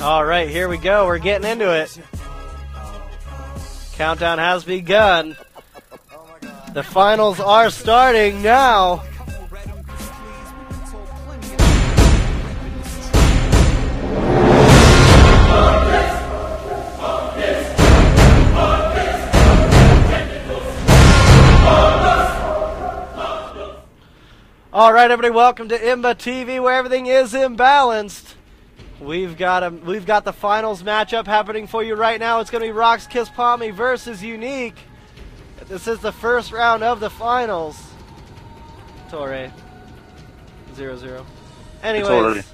All right, here we go. We're getting into it. Countdown has begun. The finals are starting now. All right, everybody, welcome to IMBA TV, where everything is imbalanced. We've got the finals matchup happening for you right now. It's going to be RoxkisPomi versus UniQ. This is the first round of the finals. Torre 0-0.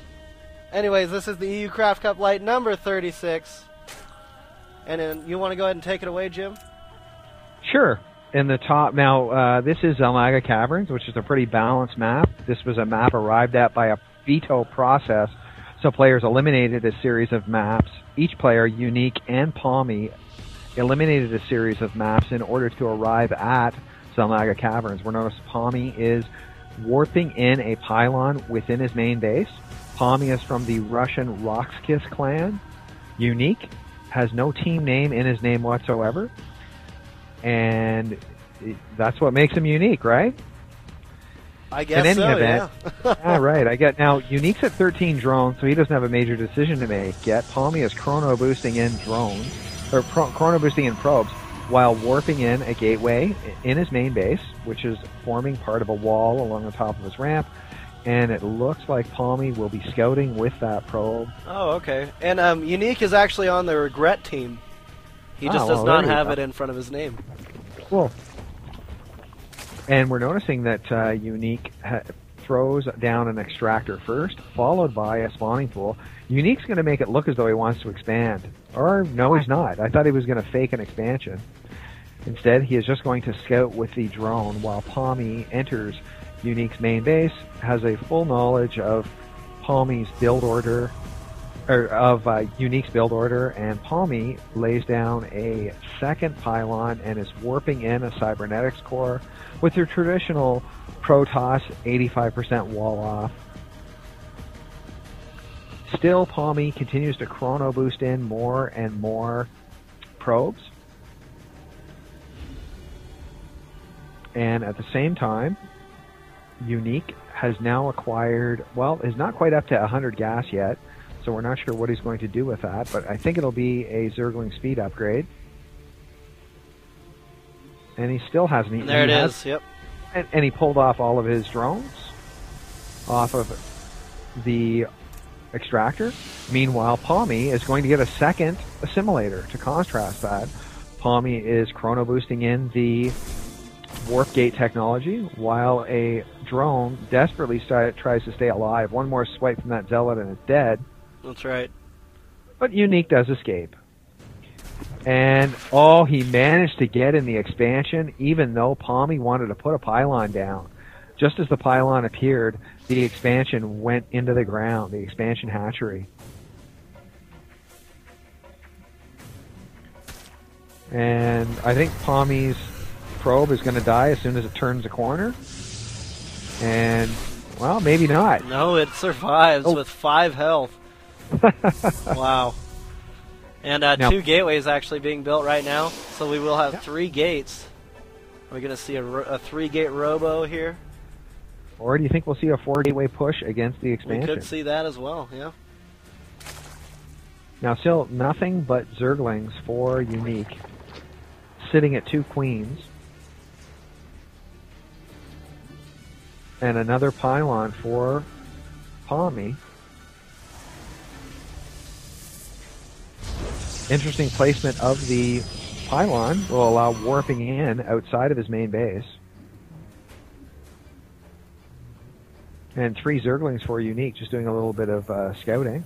Anyways, this is the EU CraftCup Lite number 36. And then you want to go ahead and take it away, Jim? Sure. In the top, now this is Zelnaga Caverns, which is a pretty balanced map. This was a map arrived at by a veto process, so players eliminated a series of maps. Each player, UniQ and Pomi, eliminated a series of maps in order to arrive at Zelnaga Caverns. We're notice Pomi is warping in a pylon within his main base. Pomi is from the Russian Roxkis clan. UniQ has no team name in his name whatsoever. And that's what makes him unique, right? I guess in any so, event, yeah. yeah, right. Now, UniQ's at 13 drones, so he doesn't have a major decision to make yet. Pomi is chrono boosting in drones, or chrono boosting in probes, while warping in a gateway in his main base, which is forming part of a wall along the top of his ramp. And it looks like Pomi will be scouting with that probe. Oh, okay. And UniQ is actually on the regret team. He just does not have it in front of his name. Cool. And we're noticing that UniQ throws down an extractor first, followed by a spawning pool. UniQ's going to make it look as though he wants to expand. Or, no, he's not. I thought he was going to fake an expansion. Instead, he is just going to scout with the drone while Pomi enters UniQ's main base, has a full knowledge of Pomi's build order, or of UniQ's build order, and Pomi lays down a second pylon and is warping in a cybernetics core with your traditional Protoss 85% wall off. Still, Pomi continues to chrono boost in more and more probes. And at the same time, UniQ has now acquired, well, is not quite up to 100 gas yet, so we're not sure what he's going to do with that, but I think it'll be a Zergling speed upgrade. And he still hasn't eaten. There it is, yep. And he pulled off all of his drones off of the extractor. Meanwhile, Pomi is going to get a second assimilator to contrast that. Pomi is chrono boosting in the warp gate technology, while a drone desperately tries to stay alive. One more swipe from that zealot and it's dead. That's right. But UniQ does escape. And, oh, he managed to get in the expansion, even though Pomi wanted to put a pylon down. Just as the pylon appeared, the expansion went into the ground, the expansion hatchery. And I think Pomi's probe is going to die as soon as it turns a corner. And, well, maybe not. No, it survives with 5 health. Wow. And now, 2 gateways actually being built right now, so we will have 3 gates. Are we going to see a 3-gate robo here? Or do you think we'll see a 4-gateway push against the expansion? We could see that as well, yeah. Now, still nothing but Zerglings for UniQ, sitting at 2 queens. And another pylon for Pomi. Interesting placement of the pylon will allow warping in outside of his main base. And 3 Zerglings for UniQ, just doing a little bit of scouting.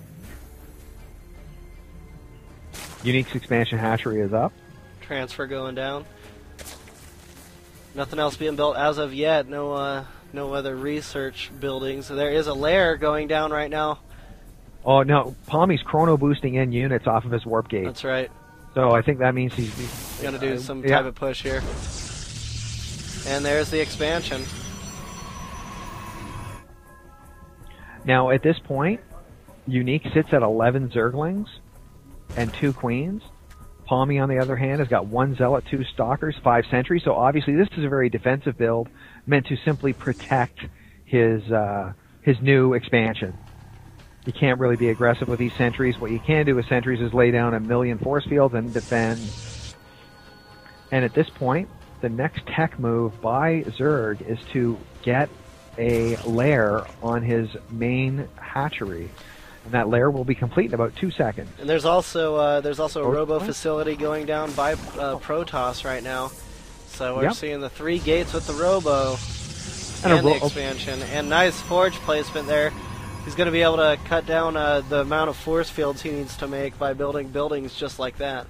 UniQ's expansion hatchery is up. Transfer going down. Nothing else being built as of yet. No other research buildings. So there is a lair going down right now. Oh, no. Pomi's chrono boosting in units off of his warp gate. That's right. So I think that means he's going to do some type of push here. And there's the expansion. Now, at this point, UniQ sits at 11 Zerglings and 2 Queens. Pomi, on the other hand, has got 1 Zealot, 2 Stalkers, 5 Sentries. So obviously this is a very defensive build meant to simply protect his new expansion. You can't really be aggressive with these Sentries. What you can do with Sentries is lay down 1,000,000 force fields and defend. And at this point, the next tech move by Zerg is to get a lair on his main hatchery. And that lair will be complete in about 2 seconds. And there's also a robo facility going down by Protoss right now. So we're seeing the 3 gates with the robo and the expansion. And nice forge placement there. He's going to be able to cut down the amount of force fields he needs to make by building buildings just like that.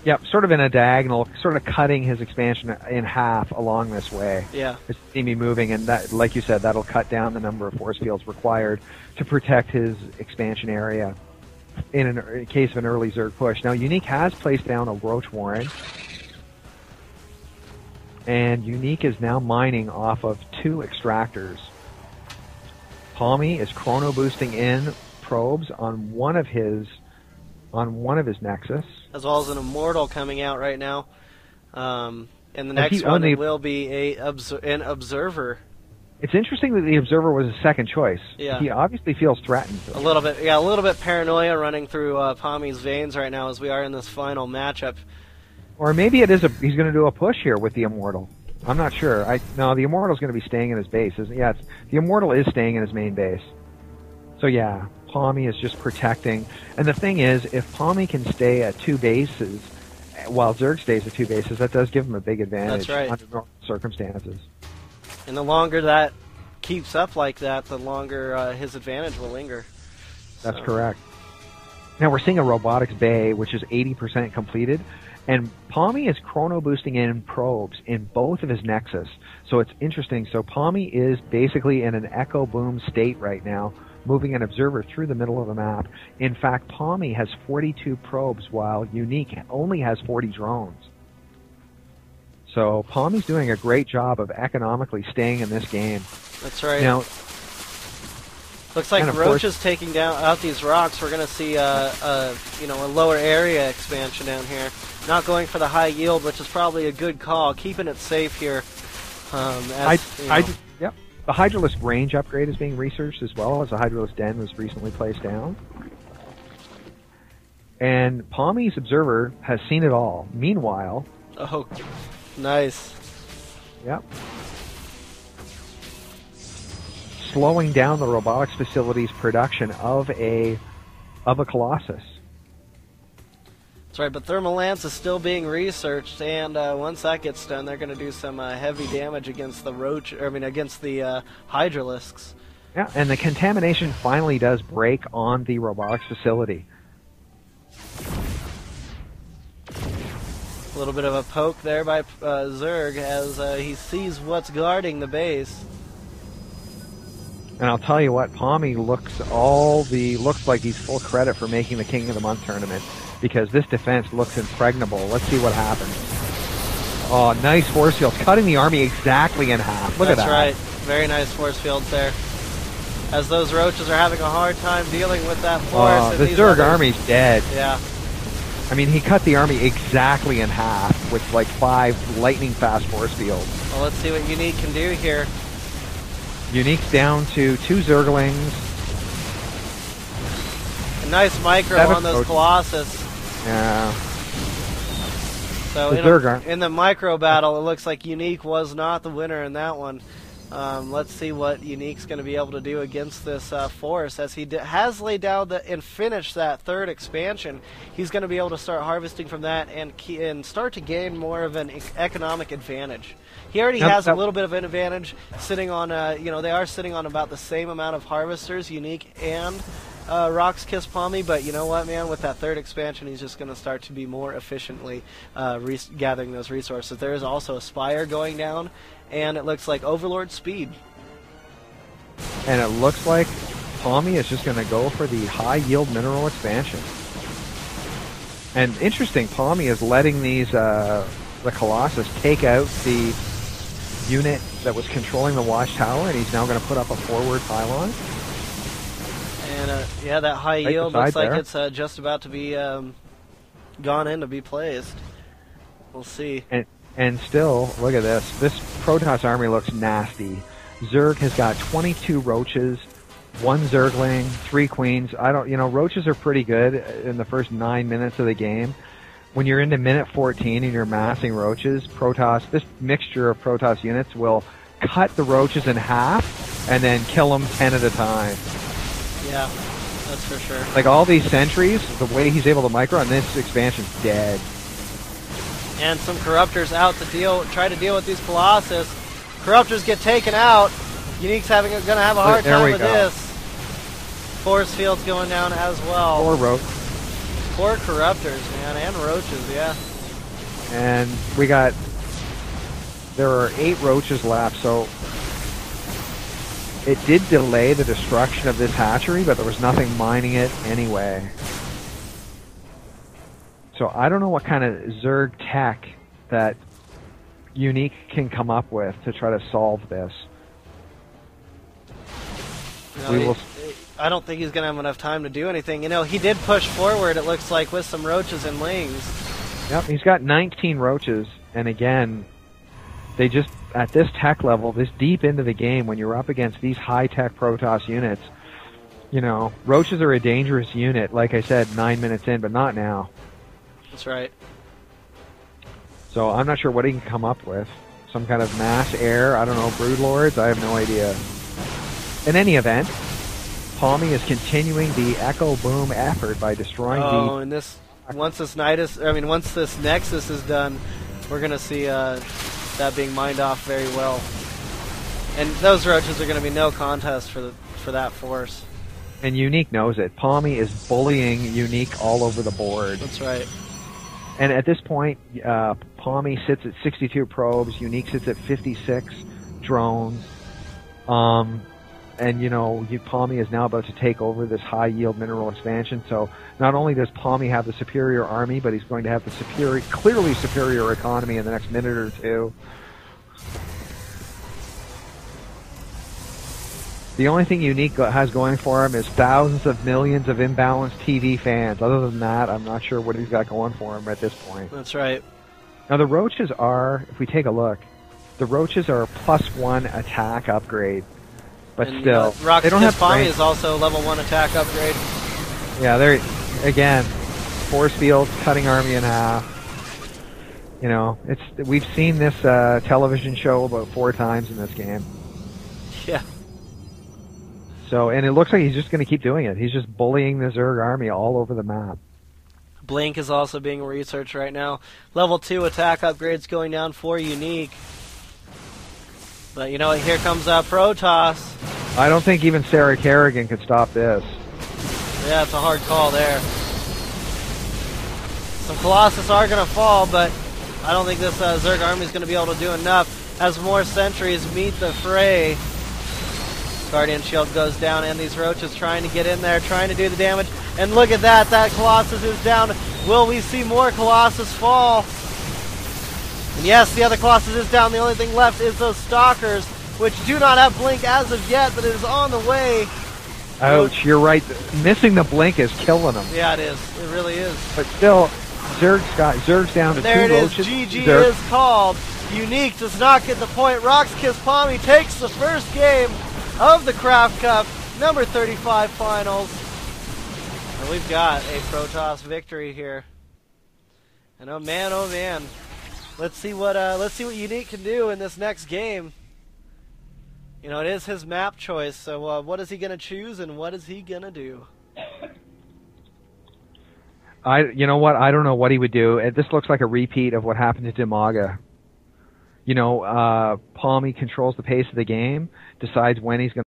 Yep, sort of in a diagonal, sort of cutting his expansion in half along this way. Yeah. It's see me moving, and that, like you said, that'll cut down the number of force fields required to protect his expansion area in case of an early Zerg push. Now, UniQ has placed down a Roach Warren, and UniQ is now mining off of 2 extractors. Pomi is chrono boosting in probes on one of his Nexus, as well as an Immortal coming out right now. And the next one will be an Observer. It's interesting that the Observer was his second choice. Yeah. He obviously feels threatened. A little bit paranoia running through Pomi's veins right now as we are in this final matchup. Or maybe it is he's going to do a push here with the Immortal. I'm not sure. No, the Immortal's going to be staying in his base. The Immortal is staying in his main base. So yeah, Pomi is just protecting. And the thing is, if Pomi can stay at 2 bases, while Zerg stays at 2 bases, that does give him a big advantage under normal circumstances. And the longer that keeps up like that, the longer his advantage will linger. That's correct. Now we're seeing a robotics bay, which is 80% completed. And Pomi is chrono boosting in probes in both of his Nexus. So it's interesting. So Pomi is basically in an echo boom state right now, moving an observer through the middle of the map. In fact, Pomi has 42 probes, while UniQ only has 40 drones. So Pomi's doing a great job of economically staying in this game. That's right. Now, looks like Roach is taking out these rocks. We're going to see a lower area expansion down here. Not going for the high yield, which is probably a good call. Keeping it safe here. Yep. The Hydralisk range upgrade is being researched, as well as the Hydralisk den was recently placed down. And Pomi's observer has seen it all. Meanwhile... Oh, nice. Yep. Slowing down the robotics facility's production of a Colossus. That's right, but Thermal Lance is still being researched, and once that gets done, they're going to do some heavy damage against the against the Hydralisks. Yeah, and the contamination finally does break on the robotics facility. A little bit of a poke there by Zerg as he sees what's guarding the base. And I'll tell you what, Pomi looks like he's full credit for making the King of the Month tournament, because this defense looks impregnable. Let's see what happens. Oh, nice force field, cutting the army exactly in half. Look at that. That's right. Very nice force fields there. As those roaches are having a hard time dealing with that force. The Zerg army's dead. Yeah. I mean, he cut the army exactly in half with like 5 lightning fast force fields. Well, let's see what UniQ can do here. UniQ's down to 2 Zerglings. A nice micro on those Colossus. Yeah. So in the micro battle, it looks like UniQ was not the winner in that one. Let's see what UniQ's going to be able to do against this force, as he has laid down and finished that 3rd expansion. He's going to be able to start harvesting from that and start to gain more of an economic advantage. He already has a little bit of an advantage, sitting on they are sitting on about the same amount of harvesters, UniQ and RoxkisPomi, but you know what, man? With that 3rd expansion, he's just going to start to be more efficiently gathering those resources. There is also a Spire going down, and it looks like Overlord speed. And it looks like Pomi is just going to go for the high-yield mineral expansion. And interesting, Pomi is letting these the Colossus take out the unit that was controlling the watchtower, and he's now going to put up a forward pylon. And yeah, that high Right yield looks like there. it's just about to be gone in to be placed. We'll see. And still, look at this. This Protoss army looks nasty. Zerg has got 22 roaches, 1 Zergling, 3 queens. Roaches are pretty good in the first 9 minutes of the game. When you're into minute 14 and you're massing roaches, this mixture of Protoss units will cut the roaches in half and then kill them 10 at a time. Yeah, that's for sure. Like all these sentries, the way he's able to micro, and this expansion's dead. And some Corruptors out to try to deal with these Colossus. Corruptors get taken out. UniQ's going to have a hard time with this. Force Field's going down as well. 4 Corruptors, man, and Roaches, yeah. And there are 8 Roaches left, so it did delay the destruction of this hatchery, but there was nothing mining it anyway. So I don't know what kind of Zerg tech that UniQ can come up with to try to solve this. I don't think he's going to have enough time to do anything. He did push forward, it looks like, with some Roaches and Lings. Yep, he's got 19 Roaches, and again, they just, at this tech level, this deep into the game, when you're up against these high-tech Protoss units, Roaches are a dangerous unit, like I said, 9 minutes in, but not now. That's right. So I'm not sure what he can come up with. Some kind of mass air, I don't know, Broodlords, I have no idea. In any event, Pomi is continuing the Echo Boom effort by destroying and once this Nexus is done, we're going to see that being mined off very well. And those Roaches are going to be no contest for that force. And UniQ knows it. Pomi is bullying UniQ all over the board. That's right. And at this point, Pomi sits at 62 probes, UniQ sits at 56 drones. And Pomi is now about to take over this high-yield mineral expansion. So not only does Pomi have the superior army, but he's going to have the clearly superior economy in the next minute or two. The only thing UniQ has going for him is thousands of millions of imbalanced TV fans. Other than that, I'm not sure what he's got going for him at this point. That's right. Now the Roaches are, if we take a look, the Roaches are a +1 attack upgrade. But still, they don't have Pomi is also level 1 attack upgrade. Yeah, they're, again, force field, cutting army in half. We've seen this television show about 4 times in this game. Yeah. So, and it looks like he's just going to keep doing it. He's just bullying the Zerg army all over the map. Blink is also being researched right now. Level 2 attack upgrades going down for UniQ. But here comes Protoss. I don't think even Sarah Kerrigan could stop this. Yeah, it's a hard call there. Some Colossus are going to fall, but I don't think this Zerg army is going to be able to do enough as more sentries meet the fray. Guardian Shield goes down, and these Roaches trying to get in there, trying to do the damage. And look at that, that Colossus is down. Will we see more Colossus fall? And yes, the other Colossus is down. The only thing left is those Stalkers, which do not have Blink as of yet, but it is on the way. Ouch, you're right. Missing the Blink is killing them. Yeah, it is. It really is. But still, Zerg's down to 2 Roaches. There it is. GG is called. UniQ does not get the point. RoxkisPomi takes the first game of the Craft Cup, number 35 finals. And we've got a Protoss victory here. And oh man, let's see what UniQ can do in this next game. It is his map choice. So what is he gonna choose, and what is he gonna do? You know what? I don't know what he would do. This looks like a repeat of what happened to Dimaga. Pomi controls the pace of the game, decides when he's going